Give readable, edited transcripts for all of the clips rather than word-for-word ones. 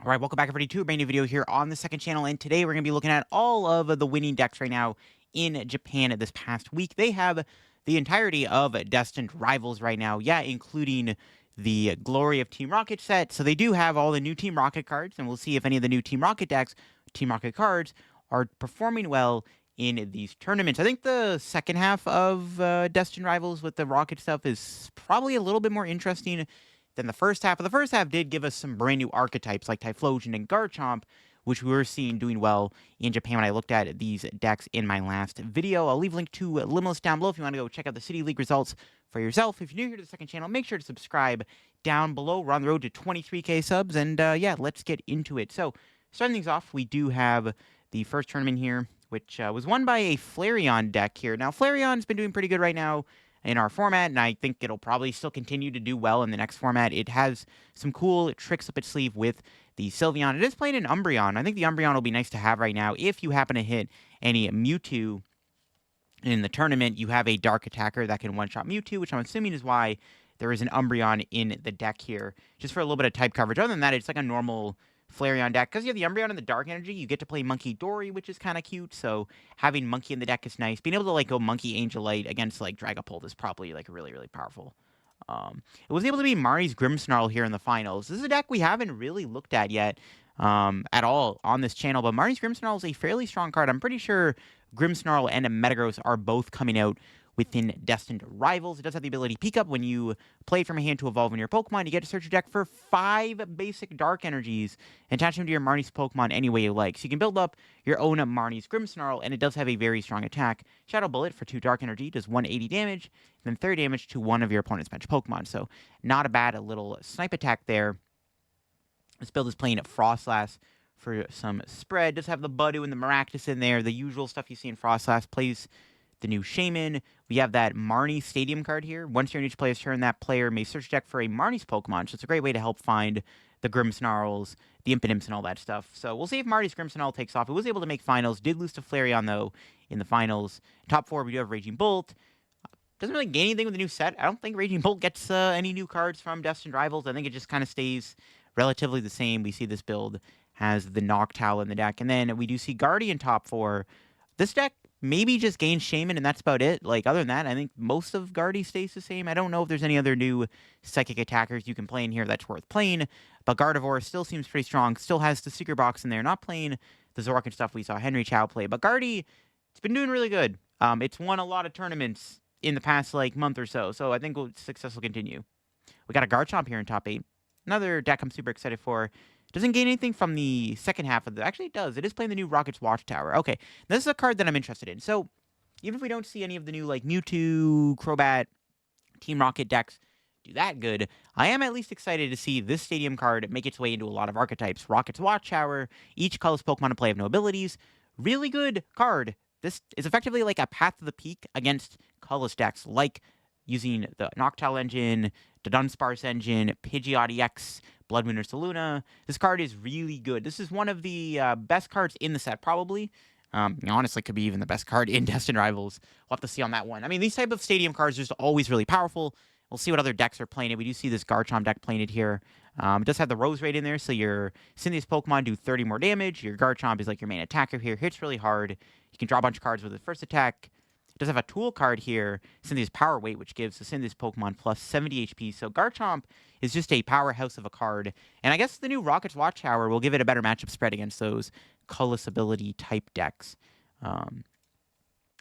All right, welcome back everybody to a brand new video here on the second channel, and today we're going to be looking at all of the winning decks right now in Japan this past week. They have the entirety of Destined Rivals right now, yeah, including the Glory of Team Rocket set. So they do have all the new Team Rocket cards, and we'll see if any of the new Team Rocket decks, Team Rocket cards, are performing well in these tournaments. I think the second half of Destined Rivals with the Rocket stuff is probably a little bit more interesting than the first half. But the first half did give us some brand new archetypes like Typhlosion and Garchomp, which we were seeing doing well in Japan when I looked at these decks in my last video. I'll leave a link to Limitless down below if you want to go check out the City League results for yourself. If you're new here to the second channel, make sure to subscribe down below. We're on the road to 23K subs, and yeah, let's get into it. So, starting things off, we do have the first tournament here, which was won by a Flareon deck here. Now, Flareon's been doing pretty good right now in our format, and I think it'll probably still continue to do well in the next format. It has some cool tricks up its sleeve with the Sylveon. It is playing an Umbreon. I think the Umbreon will be nice to have right now. If you happen to hit any Mewtwo in the tournament, you have a Dark Attacker that can one-shot Mewtwo, which I'm assuming is why there is an Umbreon in the deck here, just for a little bit of type coverage. Other than that, it's like a normal Flareon deck. Because you have the Umbreon and the Dark Energy, you get to play Monkey Dory, which is kind of cute, so having Monkey in the deck is nice. Being able to, like, go Monkey Angel Light against, like, Dragapult is probably, like, really, really powerful. It was able to be Mari's Grimmsnarl here in the finals. This is a deck we haven't really looked at yet at all on this channel, but Mari's Grimmsnarl is a fairly strong card. I'm pretty sure Grimmsnarl and Metagross are both coming out within Destined Rivals. It does have the ability Peek Up. When you play it from a hand to evolve in your Pokemon, you get to search your deck for 5 basic Dark Energies and attach them to your Marnie's Pokemon any way you like. So you can build up your own Marnie's Grimmsnarl, and it does have a very strong attack. Shadow Bullet for 2 Dark Energy does 180 damage, and then 30 damage to one of your opponent's bench Pokemon. So not a bad little snipe attack there. This build is playing at Frostlass for some spread. Does have the Budew and the Maractus in there. The usual stuff you see in Frostlass. Plays the new Shaman. We have that Marnie Stadium card here. Once during each player's turn, that player may search deck for a Marnie's Pokemon. So it's a great way to help find the Grimmsnarls, the Impidimps, and all that stuff. So we'll see if Marnie's Grimmsnarl takes off. It was able to make finals. Did lose to Flareon, though, in the finals. Top 4, we do have Raging Bolt. Doesn't really gain anything with the new set. I don't think Raging Bolt gets any new cards from Destined Rivals. I think it just kind of stays relatively the same. We see this build has the Noctowl in the deck. And then we do see Guardian top 4. This deck maybe just gains Shaman, and that's about it. Like, other than that, I think most of Guardy stays the same. I don't know if there's any other new Psychic attackers you can play in here that's worth playing, but Gardevoir still seems pretty strong, still has the Secret Box in there, not playing the Zoroark and stuff we saw Henry Chow play, but Guardy, it's been doing really good. It's won a lot of tournaments in the past, like, month or so, so I think success will continue. We got a Garchomp here in top 8. Another deck I'm super excited for. Doesn't gain anything from the second half of the... Actually, it does. It is playing the new Rockets Watchtower. Okay, this is a card that I'm interested in. So, even if we don't see any of the new, like, Mewtwo, Crobat, Team Rocket decks do that good, I am at least excited to see this Stadium card make its way into a lot of archetypes. Rockets Watchtower, each colorless Pokemon to play have no abilities. Really good card. This is effectively like a Path to the Peak against colorless decks, like using the Noctowl engine, the Dunsparce engine, Pidgeot EX, Blood Moon or Saluna. This card is really good. This is one of the best cards in the set, probably. Honestly, could be even the best card in Destined Rivals. We'll have to see on that one. I mean, these type of Stadium cards are just always really powerful. We'll see what other decks are playing it. We do see this Garchomp deck playing it here. It does have the Rose Raid in there, so your Cynthia Pokemon do 30 more damage. Your Garchomp is like your main attacker here. Hits really hard. You can draw a bunch of cards with the first attack. It does have a tool card here, Cynthia's Power Weight, which gives the Cynthia's Pokemon plus 70 HP. So Garchomp is just a powerhouse of a card. And I guess the new Rockets Watchtower will give it a better matchup spread against those colorless ability type decks.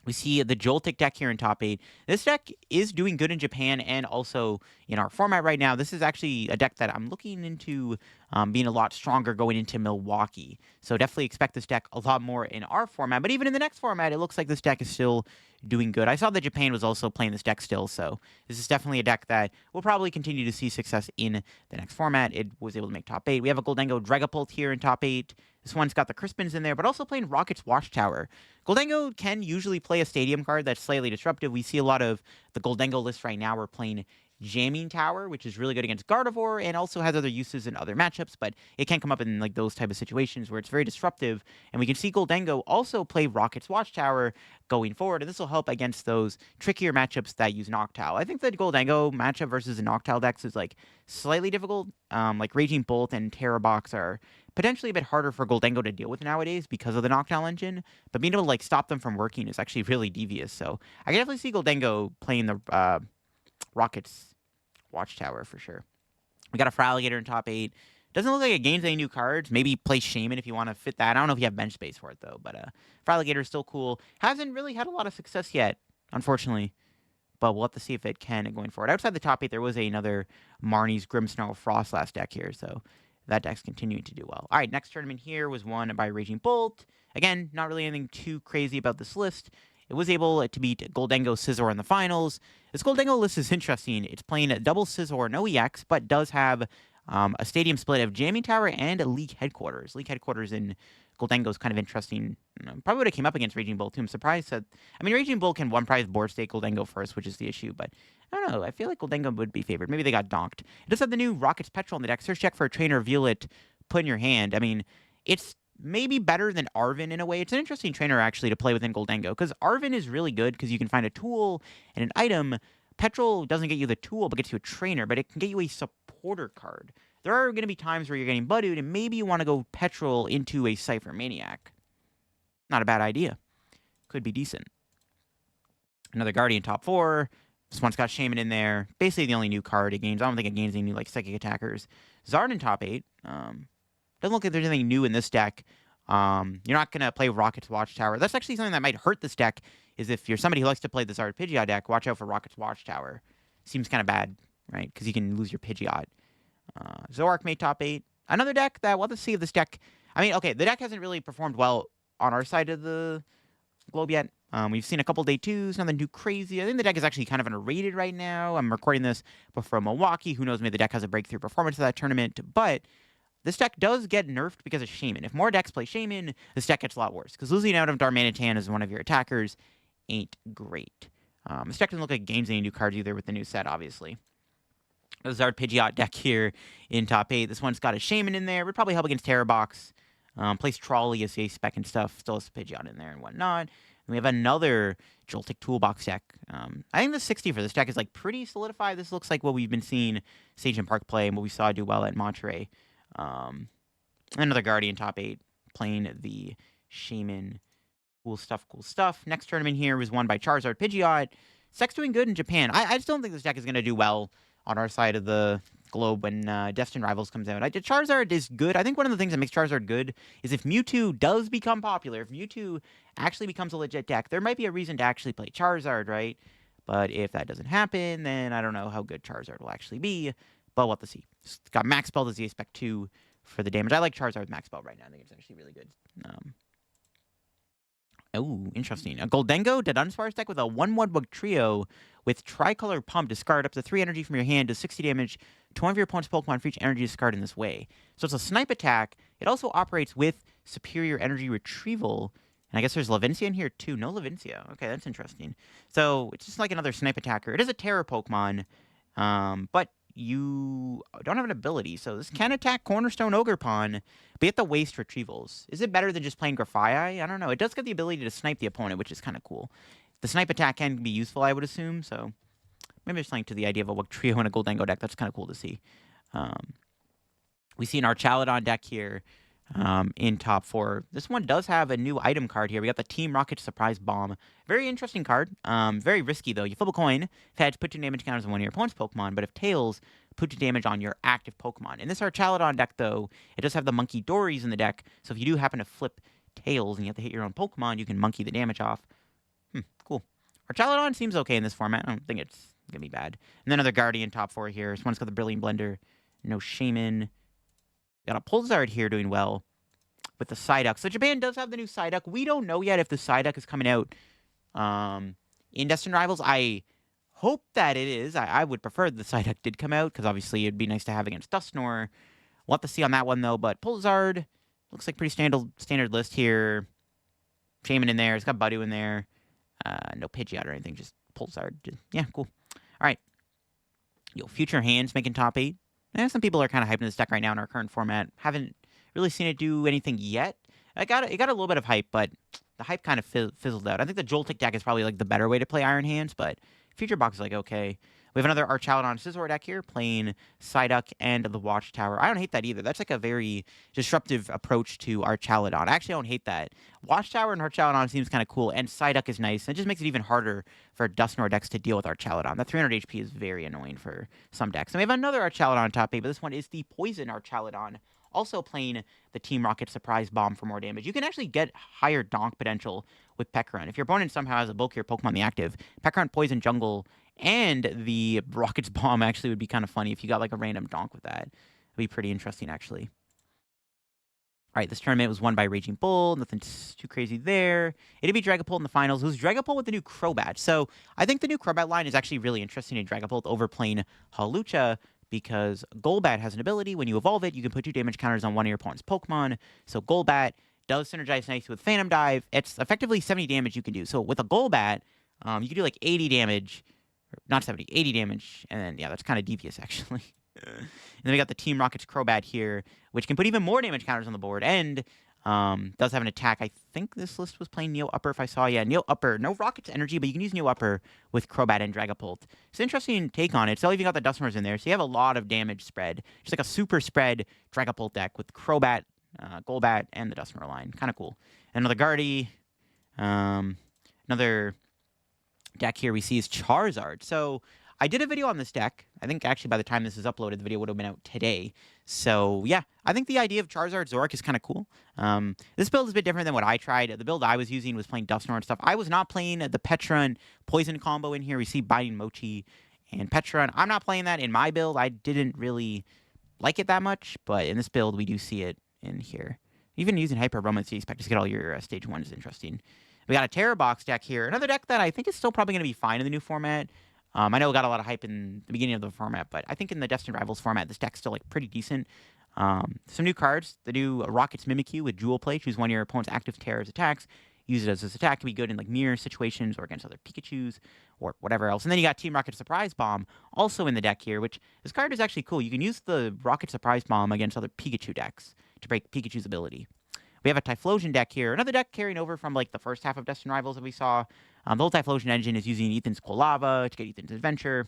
We see the Joltik deck here in top 8. This deck is doing good in Japan and also in our format right now. This is actually a deck that I'm looking into being a lot stronger going into Milwaukee. So definitely expect this deck a lot more in our format. But even in the next format, it looks like this deck is still doing good. I saw that Japan was also playing this deck still, so this is definitely a deck that will probably continue to see success in the next format. It was able to make top 8. We have a Gholdengo Dragapult here in top 8. This one's got the Crispins in there, but also playing Rockets Watchtower. Gholdengo can usually play a Stadium card that's slightly disruptive. We see a lot of the Gholdengo list right now. We're playing Jamming Tower, which is really good against Gardevoir, and also has other uses in other matchups, but it can't come up in like those type of situations where it's very disruptive. And we can see Gholdengo also play Rocket's Watchtower going forward, and this will help against those trickier matchups that use Noctowl. I think the Gholdengo matchup versus the Noctowl decks is like slightly difficult. Like Raging Bolt and Terabox are potentially a bit harder for Gholdengo to deal with nowadays because of the Noctowl engine, but being able to like stop them from working is actually really devious. So I can definitely see Gholdengo playing the Rockets Watchtower for sure. We got a Feraligatr in top 8. Doesn't look like it gains any new cards. Maybe play Shaman if you want to fit that. I don't know if you have bench space for it, though. But Feraligatr is still cool. Hasn't really had a lot of success yet, unfortunately. But we'll have to see if it can going forward. Outside the top 8, there was another Marnie's Grimmsnarl Frostlass deck here. So that deck's continuing to do well. All right, next tournament here was won by Raging Bolt. Again, not really anything too crazy about this list. It was able to beat Gholdengo Scizor in the finals. This Gholdengo list is interesting. It's playing a double Scizor, no EX, but does have a stadium split of Jamming Tower and a League Headquarters. League Headquarters in Gholdengo is kind of interesting. Probably would have came up against Raging Bull, too. I'm surprised that... I mean, Raging Bull can one-prize board stake Gholdengo first, which is the issue, but I don't know. I feel like Gholdengo would be favored. Maybe they got donked. It does have the new Rockets Petrol in the deck. Search check for a trainer, reveal it, put in your hand. I mean, it's maybe better than Arven in a way. It's an interesting trainer, actually, to play within Gholdengo, because Arven is really good because you can find a tool and an item. Petrol doesn't get you the tool, but gets you a trainer, but it can get you a supporter card. There are going to be times where you're getting Budooed, and maybe you want to go Petrol into a Cypher Maniac. Not a bad idea. Could be decent. Another Guardian top 4. This one's got Shaman in there. Basically the only new card it gains. I don't think it gains any new like Psychic Attackers. Zard in top 8. Doesn't look like there's anything new in this deck. You're not going to play Rocket's Watchtower. That's actually something that might hurt this deck, is if you're somebody who likes to play the Zard Pidgeot deck, watch out for Rocket's Watchtower. Seems kind of bad, right? Because you can lose your Pidgeot. Zoroark made top 8. Another deck that we'll have to see if this deck... I mean, okay, the deck hasn't really performed well on our side of the globe yet. We've seen a couple day 2s, nothing too crazy. I think the deck is actually kind of underrated right now. I'm recording this before Milwaukee. Who knows, maybe the deck has a breakthrough performance of that tournament. But this deck does get nerfed because of Shaman. If more decks play Shaman, this deck gets a lot worse. Because losing out of Darmanitan as one of your attackers ain't great. This deck doesn't look like it gains any new cards either with the new set, obviously. The Zard Pidgeot deck here in top 8. This one's got a Shaman in there. Would probably help against Terabox. Plays Trolley as a spec and stuff. Still has Pidgeot in there and whatnot. And we have another Joltik Toolbox deck. I think the 60 for this deck is like pretty solidified. This looks like what we've been seeing Sage and Park play and what we saw do well at Monterey. Another Guardian top 8 playing the Shaman. Cool stuff, cool stuff. Next tournament here was won by Charizard Pidgeot. This deck's doing good in Japan. I just don't think this deck is going to do well on our side of the globe when Destined Rivals comes out. Charizard is good. I think one of the things that makes Charizard good is if Mewtwo does become popular, if Mewtwo actually becomes a legit deck, there might be a reason to actually play Charizard, right? But if that doesn't happen, then I don't know how good Charizard will actually be. But we'll have to see. It's got Max Spell as the Spec 2 for the damage. I like Charizard with Max Spell right now. I think it's actually really good. Oh, interesting. A Gholdengo to Dunsparce deck with a 1/1 bug trio with Tricolor Pump. Discard up to 3 energy from your hand, does 60 damage to one of your opponent's Pokemon for each energy discard in this way. So it's a snipe attack. It also operates with superior energy retrieval. And I guess there's Lavincia in here too. No Lavincia. Okay, that's interesting. So it's just like another snipe attacker. It is a Terra Pokemon, but you don't have an ability. So this can attack Cornerstone Ogerpon, but you have to waste retrievals. Is it better than just playing Grafaiai? I don't know. It does get the ability to snipe the opponent, which is kind of cool. The snipe attack can be useful, I would assume. So maybe there's something to the idea of a trio in a Gholdengo deck. That's kind of cool to see. We see an Archaladon deck here in top 4. This one does have a new item card here. We got the Team Rocket Surprise Bomb. Very interesting card. Very risky, though. You flip a coin. If heads, put 2 damage counters on one of your opponent's Pokemon, but if tails, put 2 damage on your active Pokemon. In this Archaladon deck, though, it does have the Monkey Dories in the deck, so if you do happen to flip tails and you have to hit your own Pokemon, you can monkey the damage off. Cool. Archaladon seems okay in this format. I don't think it's going to be bad. And then another Guardian top 4 here. This one's got the Brilliant Blender. No Shaman. Got a Pulsar here doing well with the Psyduck. So Japan does have the new Psyduck. We don't know yet if the Psyduck is coming out in Destined Rivals. I hope that it is. I would prefer the Psyduck did come out, because obviously it'd be nice to have against Dusknoir. We'll have to see on that one, though. But Pulsar looks like pretty standard list here. Shaman in there. It's got Budew in there. No Pidgeot or anything. Just Pulsar. Yeah, cool. All right. Future Hands making top 8. Some people are kind of hyping this deck right now in our current format. Haven't really seen it do anything yet. It got a little bit of hype, but the hype kind of fizzled out. I think the Joltik deck is probably like the better way to play Iron Hands, but Future Box is like okay. We have another Archaladon Scizor deck here, playing Psyduck and the Watchtower. I don't hate that either. That's like a very disruptive approach to Archaladon. I actually don't hate that. Watchtower and Archaladon seems kind of cool, and Psyduck is nice. It just makes it even harder for Dusknoir decks to deal with Archaladon. That 300 HP is very annoying for some decks. And we have another Archaladon top 8, but this one is the Poison Archaladon. Also playing the Team Rocket Surprise Bomb for more damage. You can actually get higher donk potential with Pekka. If your opponent somehow has a bulkier Pokemon in the active, Pekka, Poison, Jungle, and the Rocket's Bomb actually would be kind of funny if you got like a random donk with that. It'd be pretty interesting, actually. All right, this tournament was won by Raging Bull. Nothing too crazy there. It'd be Dragapult in the finals. It was Dragapult with the new Crobat. So I think the new Crobat line is actually really interesting in Dragapult over playing Hawlucha, because Golbat has an ability. When you evolve it, you can put 2 damage counters on one of your opponent's Pokemon. So Golbat does synergize nicely with Phantom Dive. It's effectively 70 damage you can do. So with a Golbat, you can do like 80 damage. Not 70, 80 damage. And then, yeah, that's kind of devious, actually. And then we got the Team Rocket's Crobat here, which can put even more damage counters on the board. And does have an attack. I think this list was playing Neo Upper if I saw. Yeah, Neo Upper. No Rocket's Energy, but you can use Neo Upper with Crobat and Dragapult. It's an interesting take on it. So even got the Dusknoirs in there. So you have a lot of damage spread. Just like a super spread Dragapult deck with Crobat, Golbat, and the Dusknoir line. Kind of cool. And another Guardy. Another deck here we see is Charizard. So I did a video on this deck. I think actually by the time this is uploaded, the video would have been out today. So yeah, I think the idea of Charizard Zoroark is kind of cool. This build is a bit different than what I tried. The build I was using was playing Dusknoir and stuff. I was not playing the Petra and Poison combo in here. We see Binding Mochi and Petra. And I'm not playing that in my build. I didn't really like it that much, but in this build, we do see it in here. Even using Hyper Romance to expect to get all your stage 1 is interesting. We got a Terabox deck here. Another deck that I think is still probably going to be fine in the new format. I know it got a lot of hype in the beginning of the format, but I think in the Destined Rivals format, this deck's still like pretty decent. Some new cards. The new Rockets Mimikyu with Jewel Play. Choose one of your opponent's active Terror's attacks. Use it as this attack. Can be good in like mirror situations or against other Pikachus or whatever else. And then you got Team Rocket Surprise Bomb also in the deck here, which this card is actually cool. You can use the Rocket Surprise Bomb against other Pikachu decks to break Pikachu's ability. We have a Typhlosion deck here. Another deck carrying over from like the first half of Destined Rivals that we saw. The whole Typhlosion engine is using Ethan's Quilava to get Ethan's Adventure.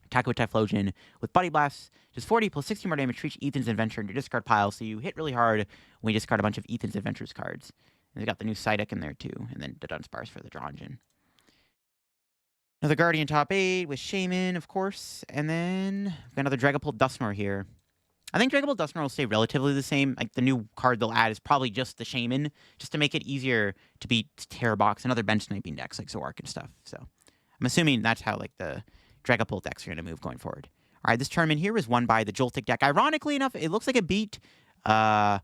Attack with Typhlosion with Buddy Blast. Just 40 plus 60 more damage to reach Ethan's Adventure in your discard pile. So you hit really hard when you discard a bunch of Ethan's Adventures cards. And they got the new Psyduck in there too. And then the Dunsparce for the draw engine. Another Guardian top 8 with Shaman, of course. And then we've got another Dragapult Dusknoir here. I think Dragapult Dusknoir will stay relatively the same. Like the new card they'll add is probably just the Shaman, just to make it easier to beat Terabox and other bench sniping decks like Zoroark and stuff. So I'm assuming that's how like the Dragapult decks are going to move going forward. All right, this tournament here was won by the Joltik deck. Ironically enough, it looks like it beat. No,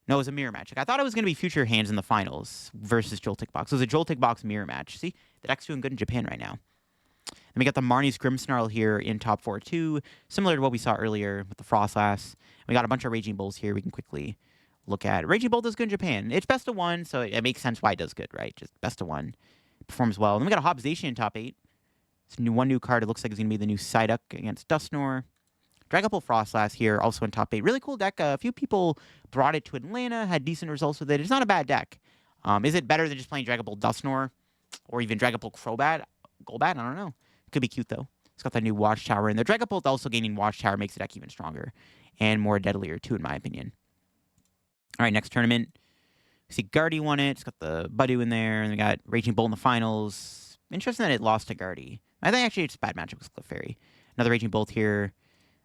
it was a mirror match. Like I thought it was going to be Future Hands in the finals versus Joltik Box. It was a Joltik Box mirror match. See, the deck's doing good in Japan right now. Then we got the Marnie's Grimmsnarl here in top 4 too, similar to what we saw earlier with the Frostlass. We got a bunch of Raging Bulls here we can quickly look at. Raging Bull does good in Japan. It's best of 1, so it makes sense why it does good, right? Just best of 1. Performs well. Then we got a Hobbsation in top 8. It's one new card. It looks like it's going to be the new Psyduck against Dusknoir. Dragapult Frostlass here, also in top 8. Really cool deck. A few people brought it to Atlanta, had decent results with it. It's not a bad deck. Is it better than just playing Dragapult Dusknoir or even Dragapult Golbat? I don't know. Could be cute, though. It's got that new Watchtower. And the Dragapult also gaining Watchtower makes the deck even stronger and more deadlier, too, in my opinion. All right, next tournament. We see Guardy won it. It's got the Budu in there. And we got Raging Bull in the finals. Interesting that it lost to Guardy. I think actually it's a bad matchup with Clefairy. Another Raging Bolt here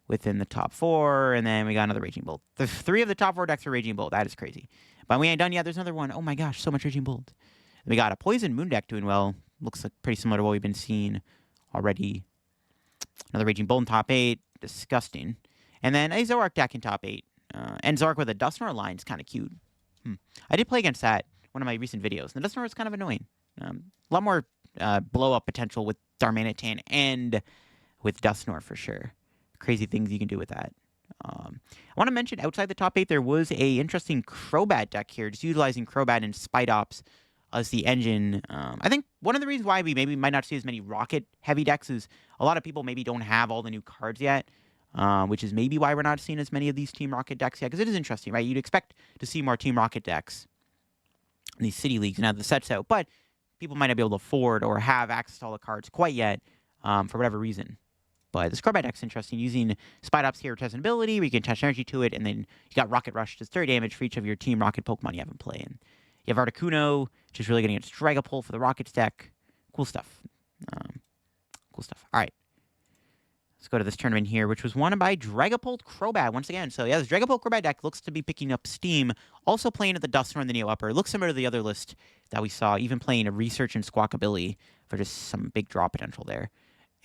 within the top 4. And then we got another Raging Bolt. The 3 of the top 4 decks are Raging Bolt. That is crazy. But we ain't done yet. There's another one. Oh, my gosh. So much Raging Bolt. And we got a Poison Moon deck doing well. Looks like pretty similar to what we've been seeing already. Another Raging Bull in top 8. Disgusting. And then a Zoroark deck in top 8. And Zoroark with a Dusknoir line is kind of cute. I did play against that one of my recent videos. And the Dusknoir is kind of annoying. A lot more blow-up potential with Darmanitan and with Dusknoir for sure. Crazy things you can do with that. I want to mention outside the top 8, there was a interesting Crobat deck here, just utilizing Crobat and Spidops as the engine. I think one of the reasons why we maybe might not see as many rocket-heavy decks is a lot of people maybe don't have all the new cards yet, which is maybe why we're not seeing as many of these Team Rocket decks yet, because it is interesting, right? You'd expect to see more Team Rocket decks in these city leagues now that the set's out, but people might not be able to afford or have access to all the cards quite yet for whatever reason. But this Crobat deck's interesting, using Spidops here to test an ability, where you can attach energy to it, and then you got Rocket Rush, does 30 damage for each of your Team Rocket Pokemon you have in play. And you have Articuno, which is really good against Dragapult for the Rockets deck. Cool stuff. Cool stuff. All right. Let's go to this tournament here, which was won by Dragapult Crobat once again. So yeah, this Dragapult Crobat deck looks to be picking up steam. Also playing at the Dusknoir and the Neo Upper. It looks similar to the other list that we saw, even playing a Research and Squawkabilly for just some big draw potential there.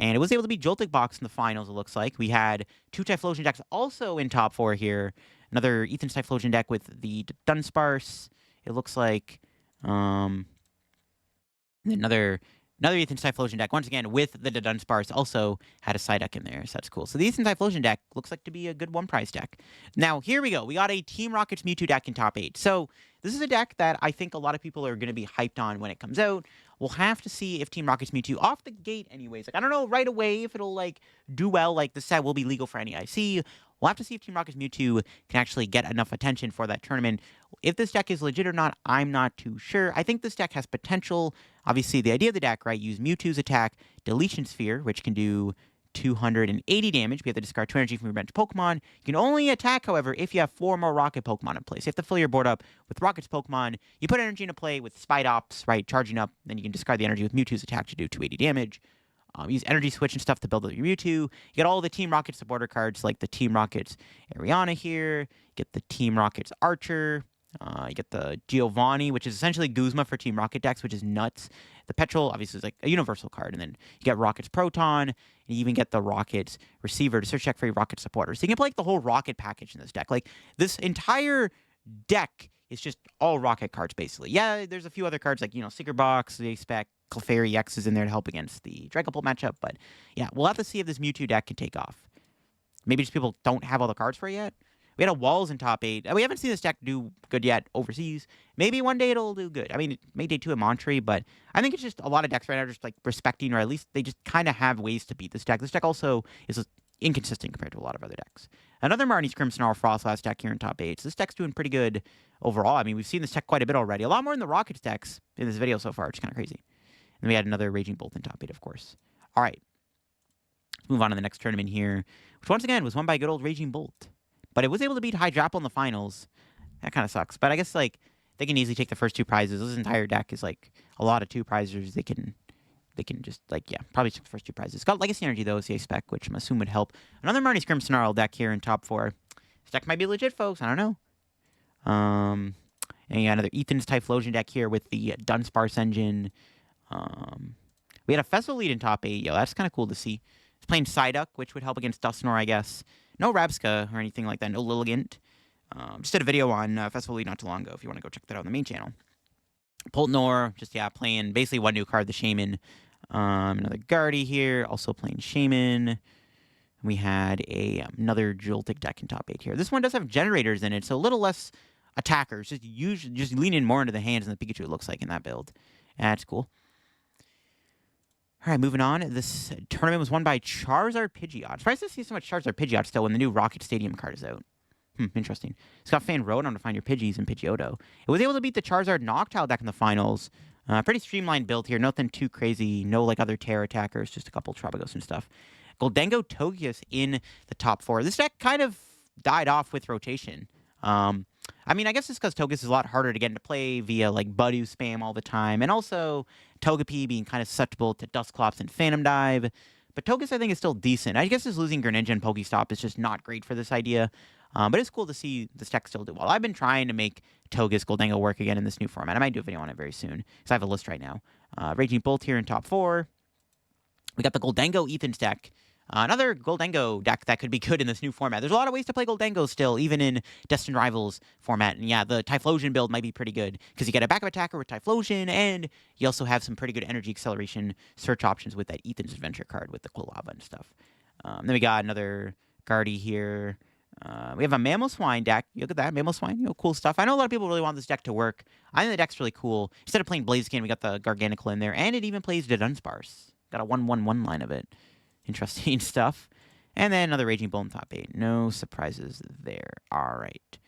And it was able to beat Joltik Box in the finals, it looks like. We had 2 Typhlosion decks also in top 4 here. Another Ethan's Typhlosion deck with the Dunsparce. It looks like another Ethan's Typhlosion deck, once again, with the Dunsparce, also had a side deck in there, so that's cool. So the Ethan's Typhlosion deck looks like to be a good one-prize deck. Now, here we go. We got a Team Rocket's Mewtwo deck in top 8. So this is a deck that I think a lot of people are going to be hyped on when it comes out. We'll have to see if Team Rocket's Mewtwo, off the gate anyways, like, I don't know right away if it'll, like, do well, like, the set will be legal for NEIC. We'll have to see if Team Rocket's Mewtwo can actually get enough attention for that tournament. If this deck is legit or not, I'm not too sure. I think this deck has potential. Obviously, the idea of the deck, right, use Mewtwo's attack, Deletion Sphere, which can do 280 damage. We have to discard 2 energy from your bench Pokemon. You can only attack, however, if you have 4 more Rocket Pokemon in place. You have to fill your board up with Rocket's Pokemon. You put energy into play with Spidops, right, charging up. Then you can discard the energy with Mewtwo's attack to do 280 damage. Use Energy Switch and stuff to build up your Mewtwo. You get all the Team Rocket supporter cards, like the Team Rocket's Ariana here. You get the Team Rocket's Archer. You get the Giovanni, which is essentially Guzma for Team Rocket decks, which is nuts. The Petrol, obviously, is like a universal card. And then you get Rocket's Proton. And you even get the Rocket's Receiver to search check for your Rocket supporters. So you can play like the whole Rocket package in this deck. Like, this entire deck is just all Rocket cards, basically. Yeah, there's a few other cards like, Seeker Box, the Spec, Clefairy X is in there to help against the Dragapult matchup. But yeah, we'll have to see if this Mewtwo deck can take off. Maybe just people don't have all the cards for it yet. We had a Walls in top 8. We haven't seen this deck do good yet overseas. Maybe one day it'll do good. I mean, it may debut in Monterey, but I think it's just a lot of decks right now are just like respecting, or at least they just kind of have ways to beat this deck. This deck also is inconsistent compared to a lot of other decks. Another Marnie's Grimmsnarl Frostlass deck here in top 8. So this deck's doing pretty good overall. I mean, we've seen this deck quite a bit already. A lot more in the Rockets decks in this video so far, which is kind of crazy. And then we had another Raging Bolt in top 8, of course. All right. Let's move on to the next tournament here, which once again was won by good old Raging Bolt. But it was able to beat Hydreigon in the finals. That kind of sucks. But I guess, like, they can easily take the first 2 prizes. This entire deck is, like, a lot of 2 prizes. They can just, like, yeah, probably take the first 2 prizes. It's got Legacy Energy, though, CA Spec, which I'm assuming would help. Another Marnie's Grimmsnarl deck here in top 4. This deck might be legit, folks. I don't know. And you got another Ethan's Typhlosion deck here with the Dunsparce engine. We had a Festival lead in top 8. Yo, that's kind of cool to see. It's playing Psyduck, which would help against Dusknoir, I guess. No Rabska or anything like that. No Lilligant. Just did a video on Festival lead not too long ago if you want to go check that out on the main channel. Poltnor, just, yeah, playing basically one new card, the Shaman. Another Guardy here, also playing Shaman. We had another Joltik deck in top 8 here. This one does have generators in it, so a little less attackers. Just leaning more into the hands than the Pikachu, it looks like, in that build. That's cool. All right, moving on. This tournament was won by Charizard Pidgeot. Surprised to see so much Charizard Pidgeot still when the new Rocket Stadium card is out. Interesting. Scott Fan wrote on to find your Pidgeys in Pidgeotto. It was able to beat the Charizard Noctowl deck in the finals. Pretty streamlined build here. Nothing too crazy. No, like, other Terra attackers. Just a couple Trabagos and stuff. Gholdengo Togekiss in the top 4. This deck kind of died off with rotation. I mean, I guess it's because Togekiss is a lot harder to get into play via, like, Budu spam all the time. And also, Togepi being kind of susceptible to Dusclops and Phantom Dive. But Togekiss, I think, is still decent. I guess his losing Greninja and Pokestop is just not great for this idea. But it's cool to see this deck still do well. I've been trying to make Togekiss Gholdengo work again in this new format. I might do a video on it very soon, because I have a list right now. Raging Bolt here in top 4. We got the Gholdengo Ethan's deck. Another Gholdengo deck that could be good in this new format. There's a lot of ways to play Gholdengo still, even in Destined Rivals format. And yeah, the Typhlosion build might be pretty good, because you get a backup attacker with Typhlosion, and you also have some pretty good energy acceleration search options with that Ethan's Adventure card with the Quilava and stuff. Then we got another Guardy here. We have a Mamoswine deck. You look at that, Mamoswine, cool stuff. I know a lot of people really want this deck to work. I think the deck's really cool. Instead of playing Blaziken, we got the Garganacl in there, and it even plays the Dunsparce. Got a 1/1/1 line of it. Interesting stuff. And then another Raging Bolt in top 8. No surprises there. All right.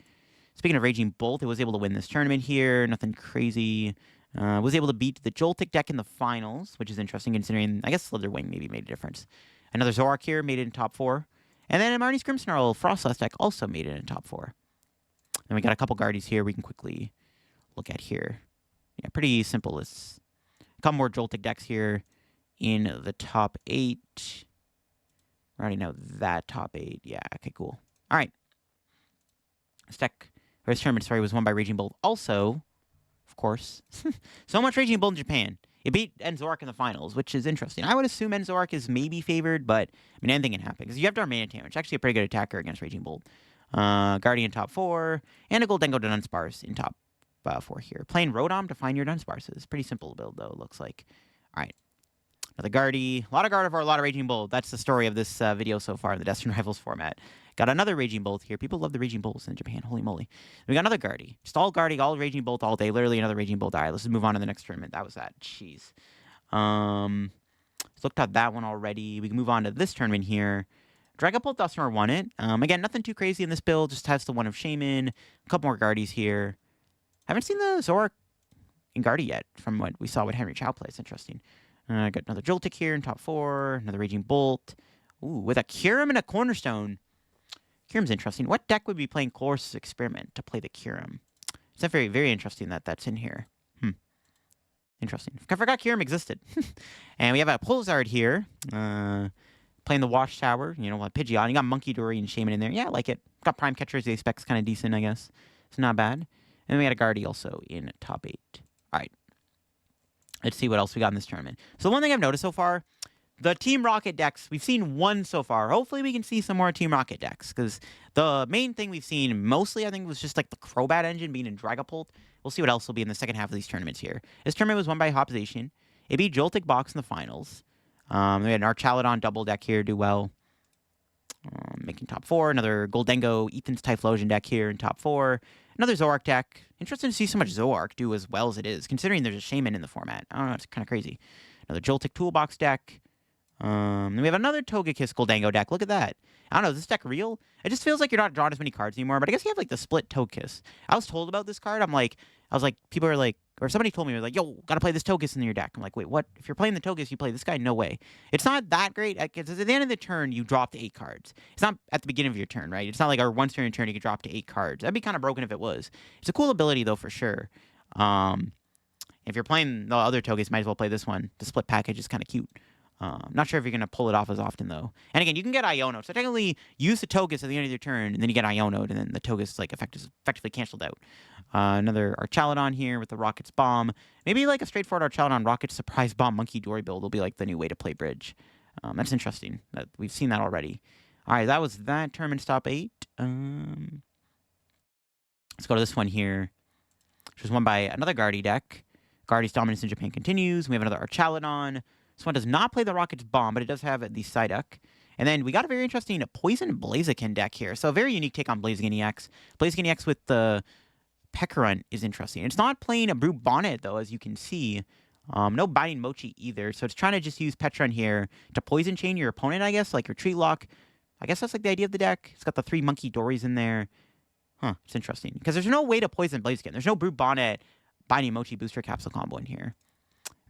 Speaking of Raging Bolt, it was able to win this tournament here. Nothing crazy. Was able to beat the Joltik deck in the finals, which is interesting considering, I guess, Slitherwing maybe made a difference. Another Zoroark here made it in top 4. And then Marnie's Grimmsnarl Frostless deck also made it in top 4. Then we got a couple Guardies here we can quickly look at here. Yeah, pretty simple. It's a couple more Joltik decks here in the top 8. I already know that top 8. Yeah, okay, cool. All right. This deck, or this tournament, sorry, was won by Raging Bolt also, of course. So much Raging Bolt in Japan. It beat Zoroark in the finals, which is interesting. I would assume Zoroark is maybe favored, but I mean, anything can happen. Because you have Darmanitan, which is actually a pretty good attacker against Raging Bolt. Guardian top 4, and a Gholdengo Dunsparce in top 4 here. Playing Rotom to find your Dunsparces. Pretty simple build, though, it looks like. All right. Another Guardy. A lot of Gardevoir, a lot of Raging Bolt. That's the story of this video so far in the Destined Rivals format. Got another Raging Bolt here. People love the Raging Bolts in Japan. Holy moly. We got another Guardy. Just all Guardy, all Raging Bolt all day. Literally another Raging Bolt. All right, let's just move on to the next tournament. That was that. Jeez. Looked at that one already. We can move on to this tournament here. Dragapult Dusknoir won it. Again, nothing too crazy in this build. Just has the one of Shaman. A couple more Guardies here. Haven't seen the Zoroark in Guardy yet from what we saw with Henry Chow play. It's interesting. I got another Joltik here in top 4. Another Raging Bolt. Ooh, with a Kyurem and a Cornerstone. Kyurem's interesting. What deck would be playing Colress's Experiment to play the Kyurem? It's not very, very interesting that that's in here. Interesting. I forgot Kyurem existed. And we have a Pulsar here. Playing the Watchtower. You know, Pidgeot. You got Monkey Dory and Shaman in there. Yeah, I like it. Got Prime Catchers. The spec's kind of decent, I guess. It's not bad. And then we had a Guardy also in top 8. All right. Let's see what else we got in this tournament. So the one thing I've noticed so far, the Team Rocket decks, we've seen one so far. Hopefully we can see some more Team Rocket decks, because the main thing we've seen mostly, I think, was just like the Crobat engine being in Dragapult. We'll see what else will be in the second half of these tournaments here. This tournament was won by Hopzation. It beat Joltik Box in the finals. We had an Archaladon double deck here do well. Making top 4. Another Gholdengo Ethan's Typhlosion deck here in top 4. Another Zoroark deck. Interesting to see so much Zoroark do as well as it is, considering there's a Shaman in the format. I don't know, it's kind of crazy. Another Joltik Toolbox deck. Then we have another Togekiss Gholdengo deck. Look at that. I don't know, is this deck real? It just feels like you're not drawing as many cards anymore, but I guess you have, like, the split Togekiss. I was told about this card. I was like, people are like, or somebody told me, like, yo, gotta play this Togekiss in your deck. I'm like, wait, what? If you're playing the Togekiss, you play this guy? No way. It's not that great. Because at the end of the turn, you dropped 8 cards. It's not at the beginning of your turn, right? It's not like our once during your turn, you could drop to 8 cards. That'd be kind of broken if it was. It's a cool ability, though, for sure. If you're playing the other Togekiss, might as well play this one. The split package is kind of cute. Not sure if you're going to pull it off as often, though. And again, you can get Iono. So technically, use the Togekiss at the end of your turn, and then you get Iono'd, and then the Togekiss like, effectively canceled out. Another Archaladon here with the Rockets Bomb. Maybe like a straightforward Archaladon Rockets Surprise Bomb Monkey Dory build will be like the new way to play Bridge. That's interesting. We've seen that already. All right, that was that tournament's top 8. Let's go to this one here, which was won by another Guardy deck. Guardy's dominance in Japan continues. We have another Archaladon. This one does not play the Rockets Bomb, but it does have the Psyduck. And then we got a very interesting Poison Blaziken deck here. So a very unique take on Blaziken EX. Blaziken EX with the Peckrunt is interesting. It's not playing a Brute Bonnet, though, as you can see. No Binding Mochi either. So it's trying to just use Peckrunt here to Poison Chain your opponent, I guess, like Retreat Lock. I guess that's like the idea of the deck. It's got the 3 Monkey Dories in there. Huh, it's interesting. Because there's no way to Poison Blaziken. There's no Brute Bonnet Binding Mochi Booster Capsule combo in here.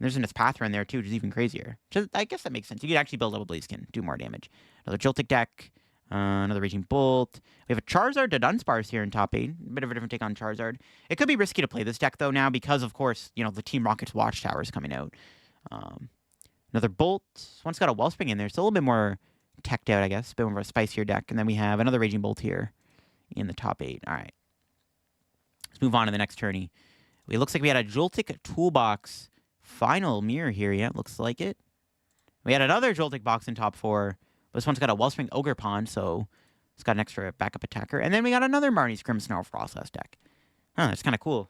There's an Espathra in there, too, which is even crazier. I guess that makes sense. You could actually build up a Blaziken, do more damage. Another Joltik deck. Another Raging Bolt. We have a Charizard to Dunsparce here in top 8. A bit of a different take on Charizard. It could be risky to play this deck, though, now, because, of course, you know, the Team Rocket's Watchtower is coming out. Another Bolt. This one's got a Wellspring in there. It's a little bit more teched out, I guess. A bit more of a spicier deck. And then we have another Raging Bolt here in the top 8. All right. Let's move on to the next tourney. It looks like we had a Joltik Toolbox final mirror here. Yeah, looks like it. We had another Joltik box in top 4. But this one's got a Wellspring Ogre Pond, so it's got an extra backup attacker. And then we got another Marnie's Grimmsnarl Frostless deck. Huh, that's kind of cool.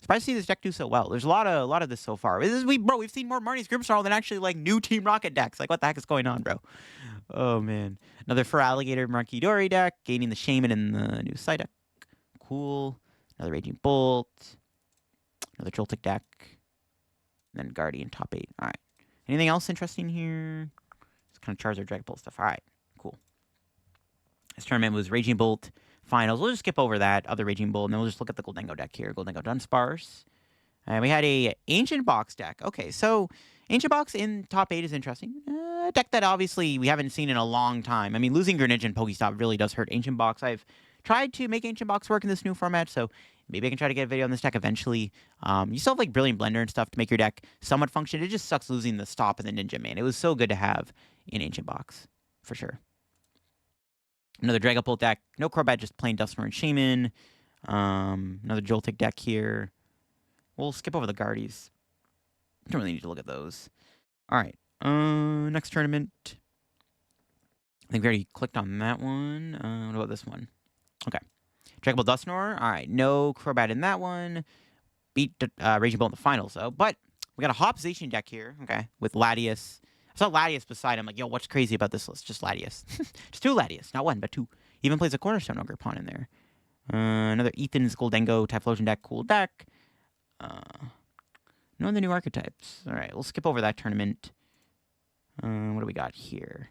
Surprised to see this deck do so well. There's a lot of this so far. We've seen more Marnie's Grimmsnarl than actually like new Team Rocket decks. Like, what the heck is going on, bro? Oh man, another Feraligatr Markidori deck, gaining the Shaman in the new side deck. Cool. Another Raging Bolt. Another Joltik deck. And then Guardian top 8. All right. Anything else interesting here? It's kind of Charizard Dragapult stuff. All right. Cool. This tournament was Raging Bolt finals. We'll just skip over that other Raging Bolt, and then we'll just look at the Gholdengo deck here. Gholdengo Dunsparce. And we had a Ancient Box deck. Okay, so Ancient Box in top 8 is interesting. A deck that obviously we haven't seen in a long time. I mean, losing Greninja and Pokestop really does hurt Ancient Box. I've tried to make Ancient Box work in this new format, so maybe I can try to get a video on this deck eventually. You still have like Brilliant Blender and stuff to make your deck somewhat function. It just sucks losing the stop and the Ninja Man. It was so good to have in Ancient Box, for sure. Another Dragapult deck. No Crobat, just plain Dusknoir and Shaman. Another Joltik deck here. We'll skip over the Guardies. Don't really need to look at those. All right. Next tournament. I think we already clicked on that one. What about this one? Okay. Dragapult Dusknoir. All right. No Crobat in that one. Beat Raging Bolt in the finals, though. But we got a Hopzation deck here, okay, with Latias. I saw Latias beside him. Like, yo, what's crazy about this list? Just Latias. Just 2 Latias. Not 1, but 2. Even plays a Cornerstone Ogre Pawn in there. Another Ethan's Gholdengo Typhlosion deck. Cool deck. No other new archetypes. All right, we'll skip over that tournament. What do we got here?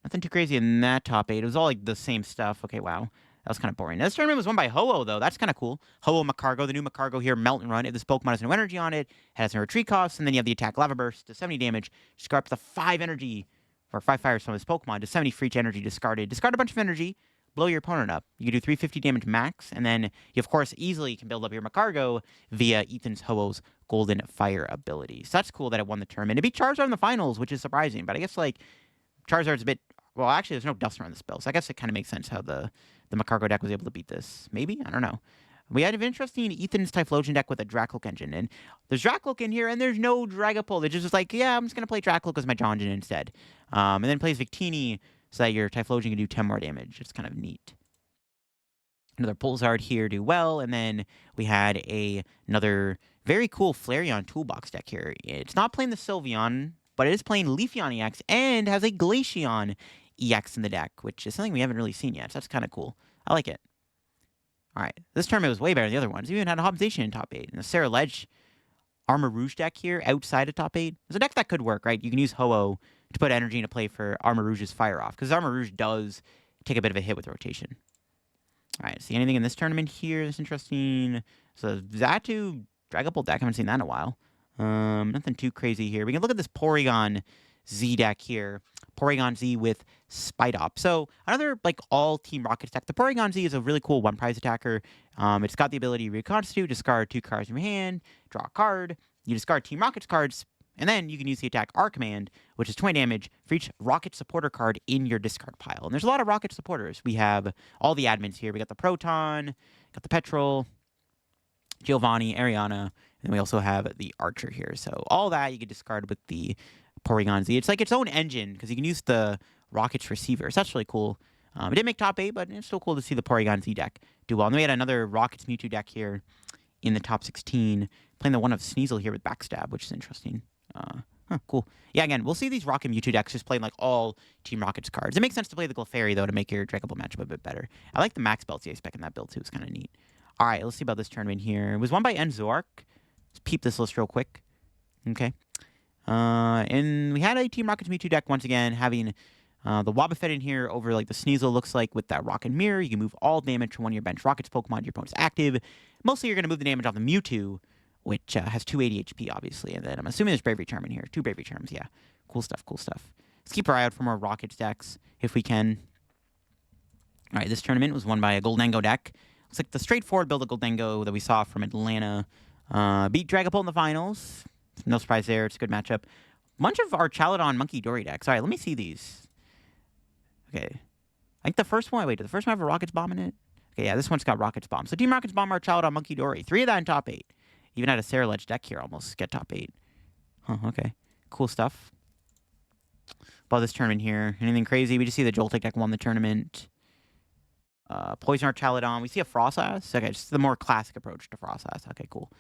Nothing too crazy in that top 8. It was all like the same stuff. Okay, wow. That was kind of boring. This tournament was won by Ho-Oh, though. That's kind of cool. Ho-Oh Magcargo, the new Magcargo here, Melt and Run. If this Pokemon has no energy on it has no retreat costs, and then you have the attack Lava Burst to 70 damage. Discard up to 5 energy, or 5 fires from this Pokemon to 70 for each energy discarded. Discard a bunch of energy, blow your opponent up. You can do 350 damage max, and then you, of course, easily can build up your Magcargo via Ethan's Ho-Oh's Golden Fire ability. So that's cool that it won the tournament. It beat Charizard in the finals, which is surprising, but I guess, like, Charizard's a bit... Well, actually, there's no Dusknoir on the spell, so I guess it kind of makes sense how the Magcargo deck was able to beat this. Maybe? I don't know. We had an interesting Ethan's Typhlosion deck with a Dracloak engine, and there's Dracloak in here, and there's no Dragapult. It just was like, yeah, I'm just going to play Dracloak as my Jonjin instead. And then plays Victini so that your Typhlosion can do 10 more damage. It's kind of neat. Another Pulsar here do well, and then we had another very cool Flareon Toolbox deck here. It's not playing the Sylveon, but it is playing Leafeon EX and has a Glaceon EX in the deck, which is something we haven't really seen yet, so that's kind of cool. I like it. All right, this tournament was way better than the other ones. We even had a Hopzation in top 8. And the Sarah Ledge Armor Rouge deck here outside of top 8. It's a deck that could work, right? You can use Ho-Oh to put energy into play for Armor Rouge's Fire Off, because Armor Rouge does take a bit of a hit with rotation. All right, see anything in this tournament here that's interesting? So Zatu Dragapult deck, I haven't seen that in a while. Nothing too crazy here. We can look at this Porygon-Z deck here. Porygon-Z with Spidops. So another like all-team Rockets deck. The Porygon-Z is a really cool one-prize attacker. It's got the ability to reconstitute, discard 2 cards from your hand, draw a card. You discard Team Rockets cards, and then you can use the attack R command, which is 20 damage for each Rocket supporter card in your discard pile. And there's a lot of Rocket supporters. We have all the admins here. We got the Proton, got the Petrol, Giovanni, Ariana, and we also have the Archer here. So all that you can discard with the Porygon-Z. It's like its own engine, because you can use the Rockets receiver. So that's really cool. It didn't make top 8, but it's still cool to see the Porygon-Z deck do well. And then we had another Rockets Mewtwo deck here in the top 16, playing the one of Sneasel here with Backstab, which is interesting. Cool. Yeah, again, we'll see these Rocket Mewtwo decks just playing like all Team Rockets cards. It makes sense to play the Clefairy, though, to make your Dragapult matchup a bit better. I like the Max Belty spec in that build, too. It's kind of neat. All right, let's see about this tournament here. It was won by Zoroark. Let's peep this list real quick. Okay. And we had a Team Rockets Mewtwo deck once again, having the Wobbuffet in here over like the Sneasel looks like with that Rocket Mirror. You can move all damage from one of your bench Rockets Pokemon to your opponent's active. Mostly you're going to move the damage off the Mewtwo, which has 280 HP, obviously. And then I'm assuming there's Bravery Charm in here. 2 Bravery Charms, yeah. Cool stuff, cool stuff. Let's keep our eye out for more Rockets decks if we can. All right, this tournament was won by a Gholdengo deck. Looks like the straightforward build of Gholdengo that we saw from Atlanta. Beat Dragapult in the finals. No surprise there. It's a good matchup. Bunch of Archaladon Monkey Dory decks. All right, let me see these. Okay. I think the first one... Wait, did the first one have a Rockets Bomb in it? Okay, yeah, this one's got Rockets Bomb. So Team Rockets Bomb, Archaladon Monkey Dory. 3 of that in top 8. Even had a Sarah Ledge deck here almost get top 8. Huh, okay. Cool stuff. About this tournament here. Anything crazy? We just see the Joltik deck won the tournament. Poison Archaladon. We see a Frostlass. Okay, just the more classic approach to Frostlass. Okay, cool.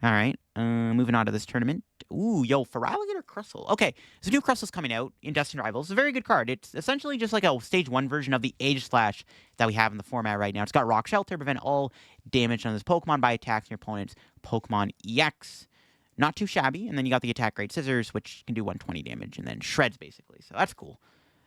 All right, moving on to this tournament. Ooh, yo, Feraligatr Crustle. Okay, so new Crustle's coming out in Destined Rivals. It's a very good card. It's essentially just like a Stage 1 version of the Age Slash that we have in the format right now. It's got Rock Shelter, prevent all damage on this Pokemon by attacking your opponent's Pokemon EX. Not too shabby. And then you got the Attack Rate Scissors, which can do 120 damage, and then shreds, basically. So that's cool.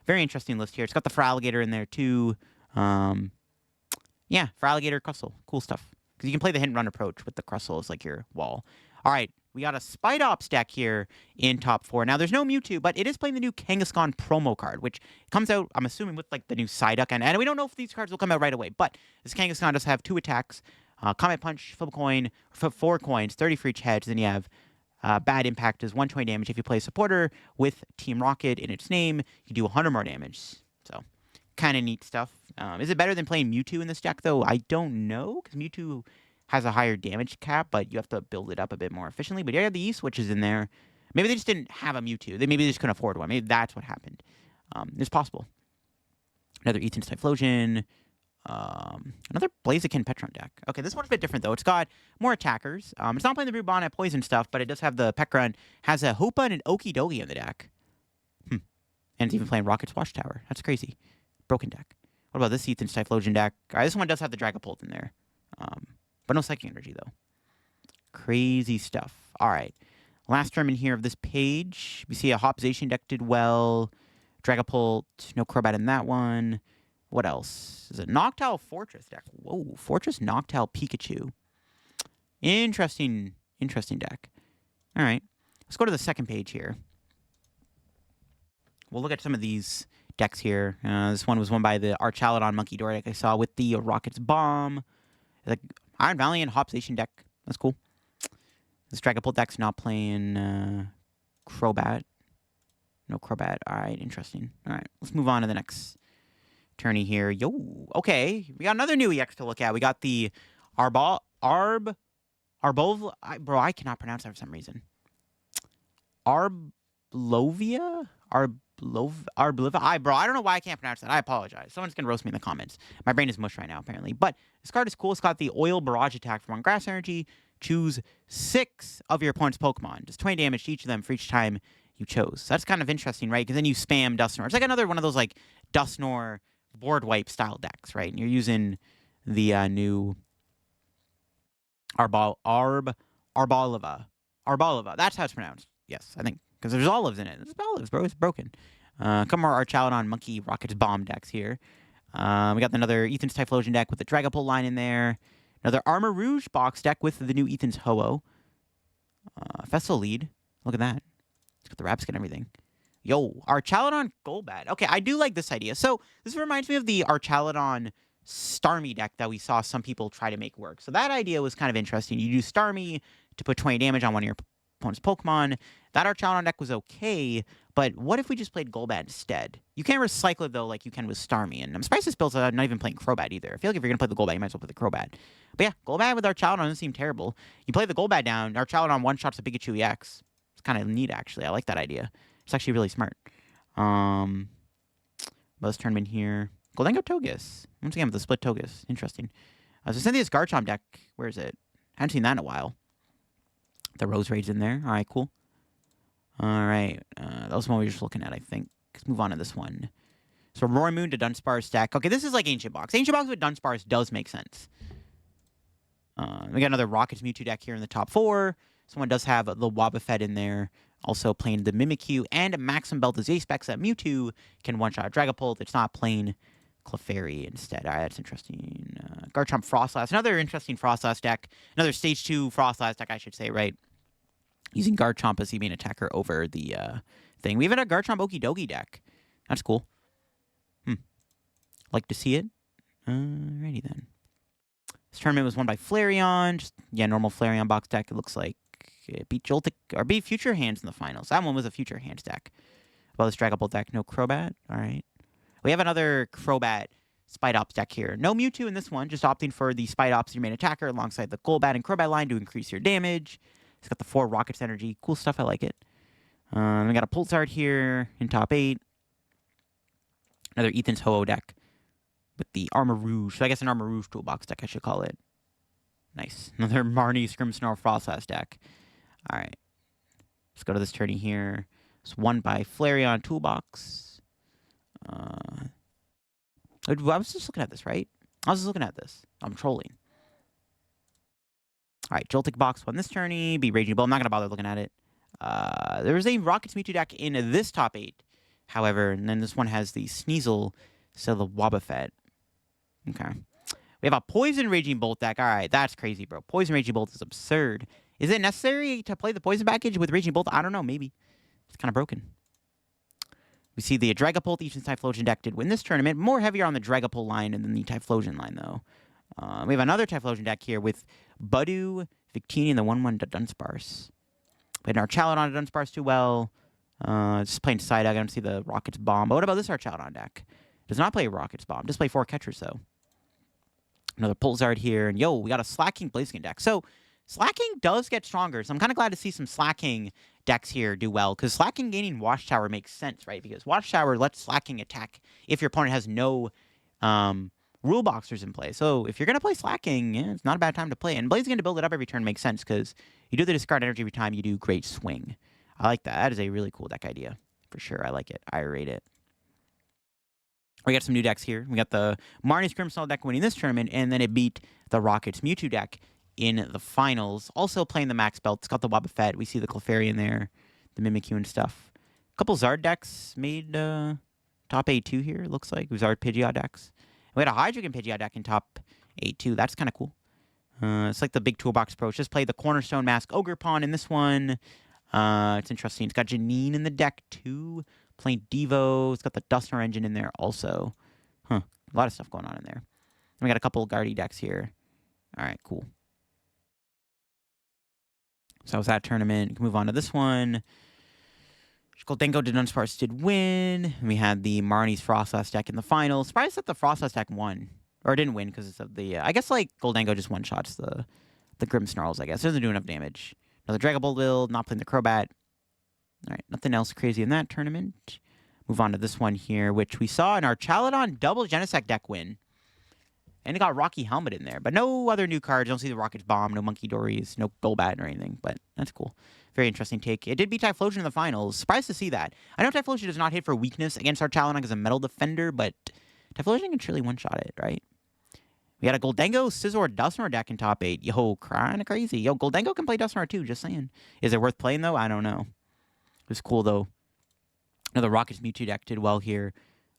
Very interesting list here. It's got the Feraligatr in there, too. Yeah, Feraligatr Crustle. Cool stuff. Because you can play the hit and run approach with the Crustle as like your wall. All right, we got a Spidops deck here in top 4. Now, there's no Mewtwo, but it is playing the new Kangaskhan promo card, which comes out, I'm assuming, with like the new Psyduck. And we don't know if these cards will come out right away, but this Kangaskhan does have 2 attacks. Comet Punch, flip a coin, flip 4 coins, 30 for each hedge. Then you have Bad Impact is 120 damage. If you play a supporter with Team Rocket in its name, you can do 100 more damage. So, kind of neat stuff. Is it better than playing Mewtwo in this deck, though? I don't know, because Mewtwo has a higher damage cap, but you have to build it up a bit more efficiently. But yeah, the E-Switch is in there. Maybe they just didn't have a Mewtwo. Maybe they just couldn't afford one. Maybe that's what happened. It's possible. Another Ethan's Typhlosion. Another Blaziken Petron deck. Okay, this one's a bit different, though. It's got more attackers. It's not playing the Rubon poison stuff, but it does have the Pekka, has a Hoopa and an Okidogi in the deck. And it's even playing Rocket's Watchtower. That's crazy. Broken deck. What about this Ethan's Typhlosion deck? This one does have the Dragapult in there. But no Psychic Energy, though. Crazy stuff. All right. Last tournament here of this page. We see a Hopzation deck did well. Dragapult. No Crobat in that one. What else? Is it Noctowl Fortress deck? Whoa. Fortress Noctowl Pikachu. Interesting deck. All right. Let's go to the second page here. We'll look at some of these decks here. This one was won by the Archaladon Monkey Door deck I saw with the Rockets Bomb. Like Iron Valiant Hopzation deck. That's cool. This Dragapult deck's not playing Crobat. No Crobat. All right, interesting. All right, let's move on to the next tourney here. Yo, okay. We got another new EX to look at. We got the Arboliva. Bro, I cannot pronounce that for some reason. Arboliva? Arboliva? Bro, I don't know why I can't pronounce that. I apologize. Someone's going to roast me in the comments. My brain is mush right now, apparently. But this card is cool. It's got the Oil Barrage attack from 1 Grass Energy. Choose 6 of your opponent's Pokemon. Does 20 damage to each of them for each time you chose. So that's kind of interesting, right? Because then you spam Dusknoir. It's like another one of those like Dusknoir board wipe style decks, right? And you're using the new Arboliva. That's how it's pronounced. Yes, I think. Because there's olives in it. There's olives, bro. It's broken. Come our Archaladon Monkey Rockets Bomb decks here. We got another Ethan's Typhlosion deck with the Dragapult line in there. Another Armor Rouge box deck with the new Ethan's Ho-Oh. Festival Lead. Look at that. It's got the Rapskin and everything. Yo, Archaladon Golbat. Okay, I do like this idea. So this reminds me of the Archaladon Starmie deck that we saw some people try to make work. So that idea was kind of interesting. You do Starmie to put 20 damage on one of your opponent's Pokemon. That Archaladon deck was okay, but what if we just played Golbat instead? You can't recycle it, though, like you can with Starmie. And I'm surprised this build's not even playing Crobat either. I feel like if you're going to play the Golbat, you might as well play the Crobat. But yeah, Golbat with Archaladon doesn't seem terrible. You play the Golbat down, Archaladon one-shots a Pikachu EX. It's kind of neat, actually. I like that idea. It's actually really smart. This tournament here. Gholdengo Togekiss. Once again with the split Togekiss. Interesting. So Cynthia's Garchomp deck. Where is it? Haven't seen that in a while. The Rose Raid's in there. All right, cool. All right. That was the one we were just looking at, I think. Let's move on to this one. So Rory Moon to Dunsparce deck. Okay, this is like Ancient Box. Ancient Box with Dunsparce does make sense. We got another Rockets Mewtwo deck here in the top 4. Someone does have the Wobbuffet in there. Also playing the Mimikyu and Maxim Belt as A specs that Mewtwo can one-shot a Dragapult. It's not playing Clefairy instead. All right, that's interesting. Garchomp Frostlass. Another interesting Frostlass deck. Another Stage 2 Frostlass deck, I should say, right? Using Garchomp as the main attacker over the thing. We even had a Garchomp Okidogi deck. That's cool. Like to see it. Alrighty then. This tournament was won by Flareon. Just, yeah, normal Flareon box deck. It looks like it beat Joltik, or beat Future Hands in the finals. That one was a Future Hands deck. Well, this Dragapult deck, no Crobat. All right. We have another Crobat Spidops deck here. No Mewtwo in this one, just opting for the Spidops, your main attacker, alongside the Golbat and Crobat line to increase your damage. It's got the 4 Rockets energy. Cool stuff, I like it. We got a Zard here in top 8. Another Ethan's Ho-Oh deck. with the Armor Rouge. So I guess an Armor Rouge Toolbox deck, I should call it. Nice. Another Marnie's Grimmsnarl Frostlass deck. All right. Let's go to this tourney here. It's won by Flareon Toolbox. I was just looking at this, right? I was just looking at this. I'm trolling. All right, Joltik box won this tourney. Be Raging Bull. I'm not going to bother looking at it. There was a Rockets Mewtwo deck in this top 8, however, and then this one has the Sneasel, so the Wobbuffet. Okay. We have a Poison Raging Bolt deck. All right, that's crazy, bro. Poison Raging Bolt is absurd. Is it necessary to play the Poison package with Raging Bolt? I don't know, maybe. It's kind of broken. We see the Dragapult Typhlosion deck did win this tournament. More heavier on the Dragapult line than the Typhlosion line, though. We have another Typhlosion deck here with Budu, Victini, and the 1/1 Dunsparce. Played an Archaladon to Dunsparce too well. Just playing side deck. I don't see the Rockets Bomb. But what about this Archaladon deck? Does not play Rockets Bomb. Just play 4 catchers, though. Another Zard here. And yo, we got a Slaking Blaziken deck. So Slaking does get stronger. So I'm kind of glad to see some Slaking decks here do well. Because Slaking gaining Watchtower makes sense, right? Because Watchtower lets Slaking attack if your opponent has no rule boxers in play. So if you're going to play Slaking, yeah, it's not a bad time to play. And Blaziken to build it up every turn makes sense. Because you do the discard energy every time you do Great Swing. I like that. That is a really cool deck idea. For sure. I like it. I rate it. We got some new decks here. We got the Marnie's Grimmsnarl deck winning this tournament, and then it beat the Rockets Mewtwo deck in the finals. Also playing the Max Belt. It's got the Wobbuffet. We see the Clefairy there, the Mimikyu and stuff. A couple Zard decks made top 8-2 here, it looks like. Zard Pidgeot decks. We had a Hydreigon Pidgeot deck in top 8-2. That's kind of cool. It's like the big toolbox approach. Just play the Cornerstone Mask Ogre Pawn in this one. It's interesting. It's got Janine in the deck, too. Playing Devo. It's got the Duster engine in there also. Huh. A lot of stuff going on in there. And we got a couple of Guardy decks here. All right, cool. So that was that tournament. We can move on to this one. Gholdengo to Dunsparce did win. We had the Marnie's Frostlass deck in the finals. Surprised that the Frostlass deck won. Or didn't win because of the... I guess, like, Gholdengo just one-shots the Grimmsnarls, I guess. It doesn't do enough damage. Another Dragapult build. Not playing the Crobat. All right, nothing else crazy in that tournament. Move on to this one here, which we saw in our Archaladon double Genesect deck win. And it got Rocky Helmet in there, but no other new cards. Don't see the Rockets Bomb, no Monkey Dories, no Golbat or anything, but that's cool. Very interesting take. It did beat Typhlosion in the finals. Surprised to see that. I know Typhlosion does not hit for weakness against Archaladon as a metal defender, but Typhlosion can surely one-shot it, right? We had a Gholdengo Scizor Dusknoir deck in top 8. Yo, kinda crazy. Yo, Gholdengo can play Dusknoir too, just saying. Is it worth playing, though? I don't know. It was cool, though. Another Rockets Mewtwo deck did well here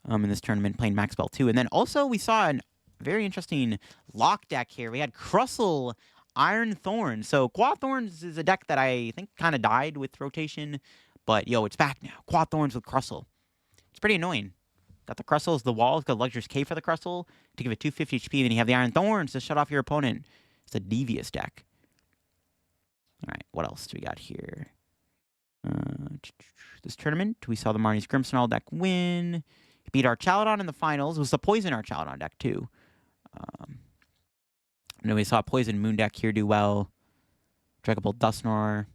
in this tournament, playing Max Belt, too. And then also, we saw a very interesting lock deck here. We had Crustle Iron Thorns. So, Quad Thorns is a deck that I think kind of died with rotation. But, yo, it's back now. Quad Thorns with Crustle. It's pretty annoying. Got the Crustle as the wall. It's got Luxurious K for the Crustle to give it 250 HP. And then you have the Iron Thorns to shut off your opponent. It's a devious deck. All right, what else do we got here? This tournament, we saw the Marnie's Grimmsnarl deck win. It beat Archaladon in the finals. It was the Poison Archaladon deck, too. And then we saw a Poison Moon deck here do well. Dragapult Dusknoir.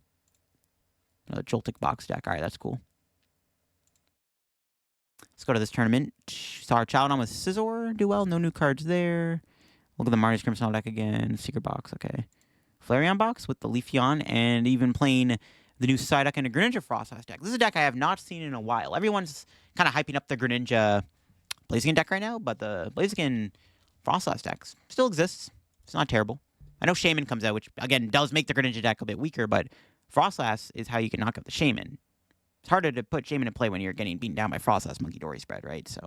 Another Joltik box deck. All right, that's cool. Let's go to this tournament. Saw Archaladon with Scizor do well. No new cards there. Look at the Marnie's Grimmsnarl deck again. Secret box, okay. Flareon box with the Leafeon, and even playing the new Psyduck and a Greninja Frostlass deck. This is a deck I have not seen in a while. Everyone's kind of hyping up the Greninja Blaziken deck right now, but the Blaziken Frostlass deck still exists. It's not terrible. I know Shaman comes out, which, again, does make the Greninja deck a bit weaker, but Frostlass is how you can knock out the Shaman. It's harder to put Shaman in play when you're getting beaten down by Frostlass Monkey Dory spread, right? So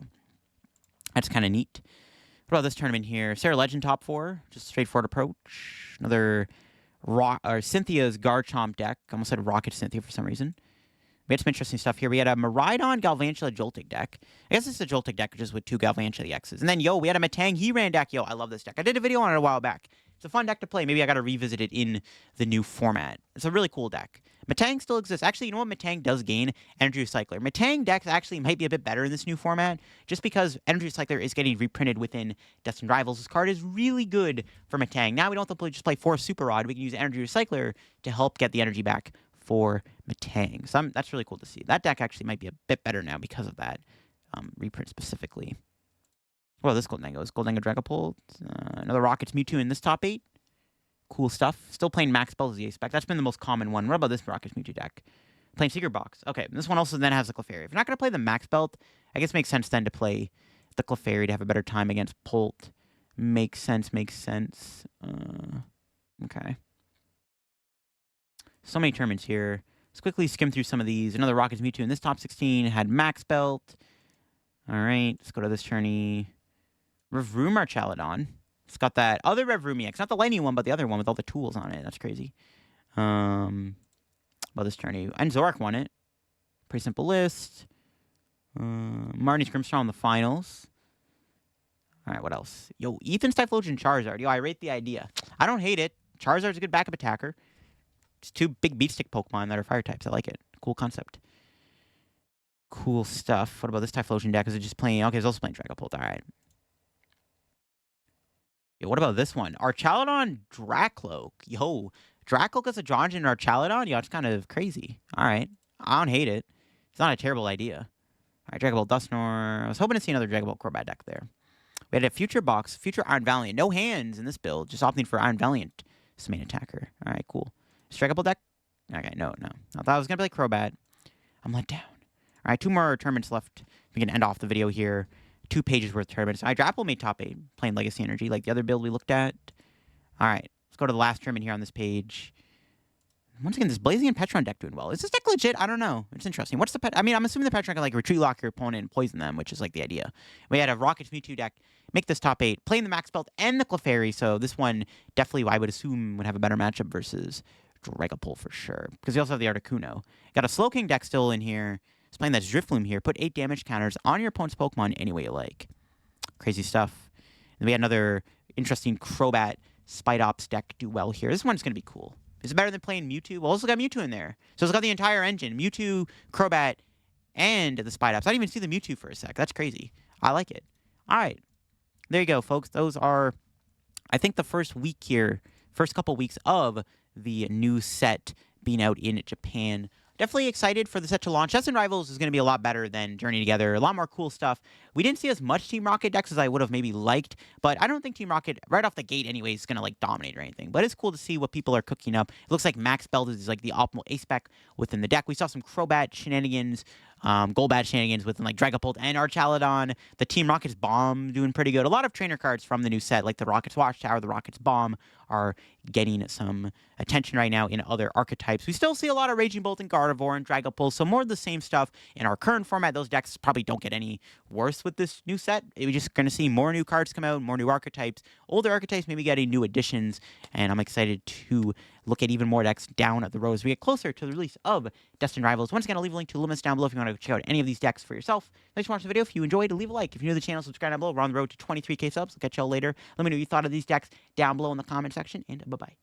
that's kind of neat. What about this tournament here? Sarah Legend top 4. Just a straightforward approach. Another... Cynthia's Garchomp deck. Almost said Rocket Cynthia for some reason. We had some interesting stuff here. We had a Miraidon Galvantula Joltik deck. I guess it's a Joltik deck just with 2 Galvantula X's. And then, yo, we had a Matang He-Ran deck. Yo, I love this deck. I did a video on it a while back. It's a fun deck to play. Maybe I got to revisit it in the new format. It's a really cool deck. Matang still exists. Actually, you know what Matang does gain? Energy Recycler. Matang decks actually might be a bit better in this new format, just because Energy Recycler is getting reprinted within Destined Rivals. This card is really good for Matang. Now we don't have to just play 4 Super Rod. We can use Energy Recycler to help get the energy back for Matang. So that's really cool to see. That deck actually might be a bit better now because of that reprint specifically. Well, this Gholdengo is Gholdengo Dragapult. Another Rockets Mewtwo in this top 8. Cool stuff. Still playing Max Spells as the spec. That's been the most common one. What about this Rockets Mewtwo deck? Playing Secret Box. Okay, this one also then has the Clefairy. If you're not going to play the Max Belt, I guess it makes sense then to play the Clefairy to have a better time against Bolt. Makes sense, makes sense. Okay. So many tournaments here. Let's quickly skim through some of these. Another Rockets Mewtwo in this top 16 had Max Belt. All right, let's go to this tourney. Revroom Archaladon. It's got that other Revroom EX. Not the lightning one, but the other one with all the tools on it. That's crazy. Well, this tourney. And Zoroark won it. Pretty simple list. Marnie's Grimmsnarl in the finals. All right, what else? Yo, Ethan's Typhlosion Charizard. Yo, I rate the idea. I don't hate it. Charizard's a good backup attacker. It's 2 big beat stick Pokemon that are fire types. I like it. Cool concept. Cool stuff. What about this Typhlosion deck? Is it just playing... Okay, it's also playing Dragapult. All right. Yo, what about this one? Archaladon Dracloak. Yo, Dracloak as a Jonjon and Archaladon? Yo, it's kind of crazy. All right. I don't hate it. It's not a terrible idea. All right, Dragapult Dusknoir. I was hoping to see another Dragapult Crobat deck there. We had a Future Box, Future Iron Valiant. No hands in this build. Just opting for Iron Valiant as the main attacker. All right, cool. Dragapult deck? Okay, no. I thought I was going to play Crobat. I'm let down. All right, 2 more tournaments left. We can end off the video here. 2 pages worth of tournaments. Drapple made top 8, playing Legacy Energy, like the other build we looked at. All right, let's go to the last tournament here on this page. Once again, this Blaziken Petron deck doing well. Is this deck legit? I don't know. It's interesting. What's the pet? I mean, I'm assuming the Petron can like retreat lock your opponent and poison them, which is like the idea. We had a Rockets Mewtwo deck make this top 8, playing the Max Belt and the Clefairy. So this one definitely, I would assume, would have a better matchup versus Dragapult for sure. Because we also have the Articuno. Got a Slowking deck still in here. It's playing that Drifloon here. Put 8 damage counters on your opponent's Pokemon any way you like. Crazy stuff. And we had another interesting Crobat Spidops deck do well here. This one's going to be cool. Is it better than playing Mewtwo? Well, also got Mewtwo in there. So it's got the entire engine. Mewtwo, Crobat, and the Spidops. I didn't even see the Mewtwo for a sec. That's crazy. I like it. All right. There you go, folks. Those are, I think, the first week here, first couple weeks of the new set being out in Japan. Definitely excited for the set to launch. Destined Rivals is going to be a lot better than Journey Together. A lot more cool stuff. We didn't see as much Team Rocket decks as I would have maybe liked, but I don't think Team Rocket, right off the gate anyway, is going to like dominate or anything. But it's cool to see what people are cooking up. It looks like Max Belt is like the optimal A-spec within the deck. We saw some Crobat shenanigans, Golbat shenanigans within like Dragapult and Archaladon. The Team Rockets Bomb doing pretty good. A lot of trainer cards from the new set, like the Rockets Watchtower, the Rockets Bomb, are getting some attention right now in other archetypes. We still see a lot of Raging Bolt and Gardevoir and Dragapult, so more of the same stuff in our current format. Those decks probably don't get any worse with this new set. We're just going to see more new cards come out, more new archetypes, older archetypes maybe getting new additions, and I'm excited to look at even more decks down the road as we get closer to the release of Destined Rivals. Once again, I'll leave a link to limits down below if you want to check out any of these decks for yourself. Thanks for watching the video. If you enjoyed, leave a like. If you're new to the channel, subscribe down below. We're on the road to 23K subs. I'll catch y'all later. Let me know what you thought of these decks down below in the comment section, and bye-bye.